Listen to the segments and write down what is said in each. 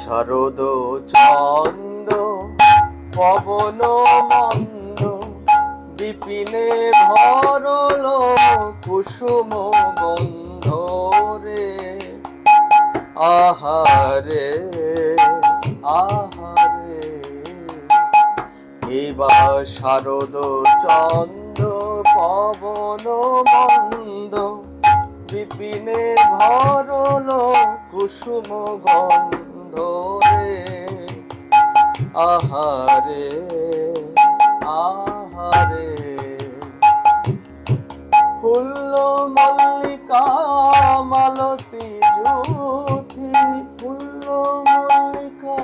শরদ ছন্দ পবন মন্দ বিপিনে ভরল কুসুম গন্ধ রে। আহারে আহারে এবা শারদ চন্দ্র পবন মন্দ বিপিনে ভরল কুসুম গন্ধ রে। আহারে আহারে ফুল্ল মল্লিকা মালতী জ্যোতি, ফুল্ল মল্লিকা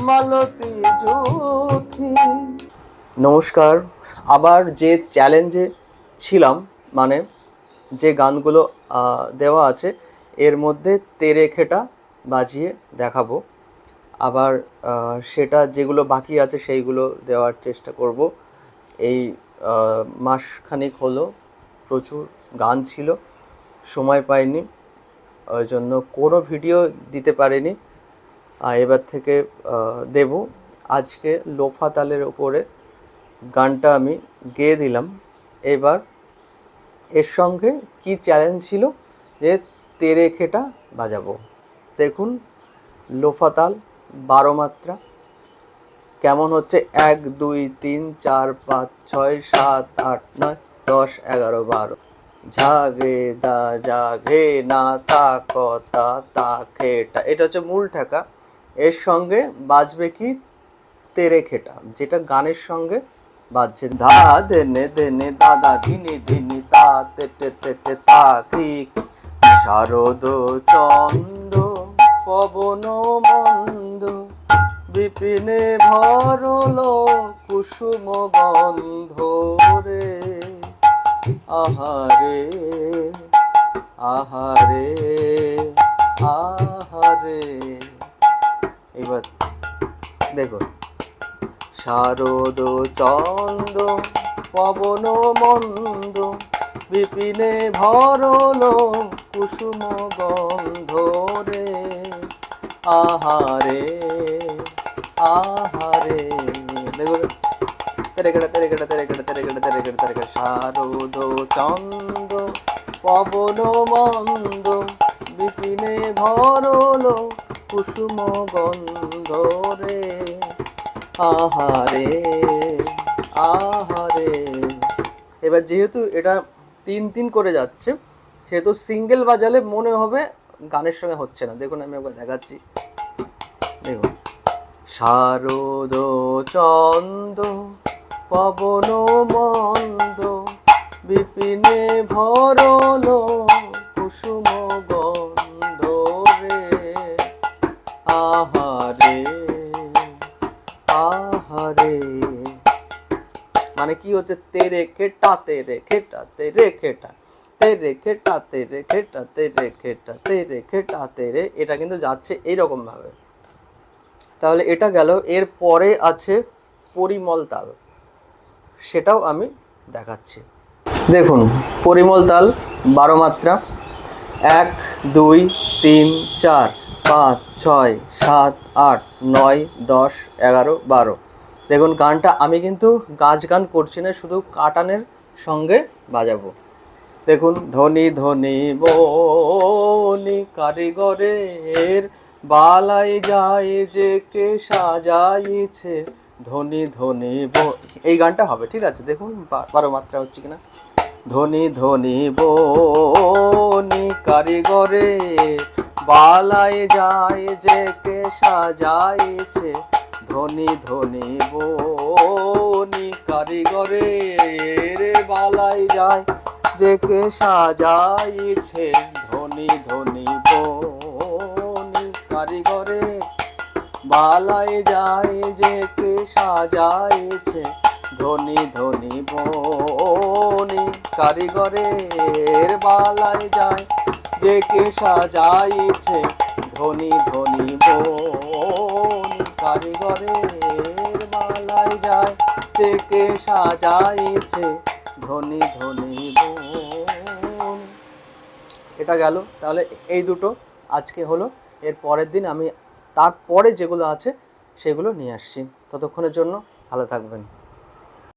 মালতী জ্যোতি। নমস্কার। আবার যে চ্যালেঞ্জে ছিলাম, মানে যে গানগুলো দেওয়া আছে এর মধ্যে তেরে খেটা বাজিয়ে দেখাবো। আবার সেটা যেগুলো বাকি আছে সেইগুলো দেওয়ার চেষ্টা করব। এই মাসখানেক হলো প্রচুর গান ছিল, সময় পাইনি, ওই জন্য কোনো ভিডিও দিতে পারিনি। এবার থেকে দেব। আজকে লোফা তালের ওপরে গানটা আমি গেয়ে দিলাম। এবার এর সঙ্গে কি চ্যালেঞ্জ ছিল যে তেরে খেটা বাজাবো। দেখুন লোফা তাল 12 মাত্রা কেমন হচ্ছে। 1 2 3 4 5 6 7 8 9 10 11 12। ঝাগে দা জাগে না তা কথা তা খেটা, এটা হচ্ছে মূল ঠেকা। এর সঙ্গে বাজবে কি তেরে খেটা, যেটা গানের সঙ্গে বাজছে। ধা দেনে দেনে দাদা ধিনি ধিনি তা তে তে তে তে তা কি। শারদ চন্দ্র পবন মন্দ বিপিনে ভরল কুসুম গন্ধ রে। আহারে আহারে আহারে। এবার দেখো শারদ চন্দ্র পবন মন্দ বিপিনে ভরল কুসুম গন্ধ রে। আহারে আহারে। দেখো তেরে কেটা তেরে কেটা তেরে কেটা তেরে কেটা তেরে কেটা তেরে কেটা। শারদ চন্দ্র পবন মন্দ বিপিনে ভরল কুসুম গন্ধ রে। আহারে আহারে। এবার যেহেতু এটা 3-3 করে যাচ্ছে, সেহেতু সিঙ্গেল বাজালে মনে হবে গানের সঙ্গে হচ্ছে না। দেখুন আমি একবার দেখাচ্ছি। দেখুন শারদ চন্দ্র পবন মন্দ বিপিনে ভরল কুসুম গন্ধ রে। আহারে আহারে। মানে কি হচ্ছে তেরে খেটা তেরে খেটা তেরে খেটা তেরে খেটা তেরে খেটা তেরে খেটা তেরে খেটা তেরে। এটা কিন্তু যাচ্ছে এইরকম ভাবে। তাহলে এটা গেল। এর পরে আছে পরিমল তাল, সেটাও আমি দেখাচ্ছি। দেখুন পরিমল তাল 12 মাত্রা 1 2 3 4 5 6 7 8 9 10 11 12। দেখুন গানটা আমি কিন্তু গাছ গান করছি না, শুধু কাটানের সঙ্গে বাজাবো। দেখুন ধনী ধনী বনি কারিগরের বালাই যায় যে কে সাজাইছে। ধনী ধনী এই গানটা হবে, ঠিক আছে। দেখুন 12 মাত্রা হচ্ছে কিনা। ধনী ধনী বনি কারিগরের বালাই যায় যে কে সাজাইছে। ধনী ধনী বনি কারিগরের বালাই যায় যে কে সাজাইছে। ধনী ধনী বনি কারিগরের বালাই যায় যে কে সাজাইছে। ধনী ধনী বনি কারিগরের বালাই যায় যে কে সাজাইছে। ধনী ধনী বনি কারিগরের বালাই যায় যে কে সাজাইছে। ধনী ধনী বন। এটা গেল। তাহলে এই দুটো আজকে হলো। এর পরের দিন আমি তারপরে যেগুলো আছে সেগুলো নিয়ে আসছি। ততক্ষণের জন্য ভালো থাকবেন।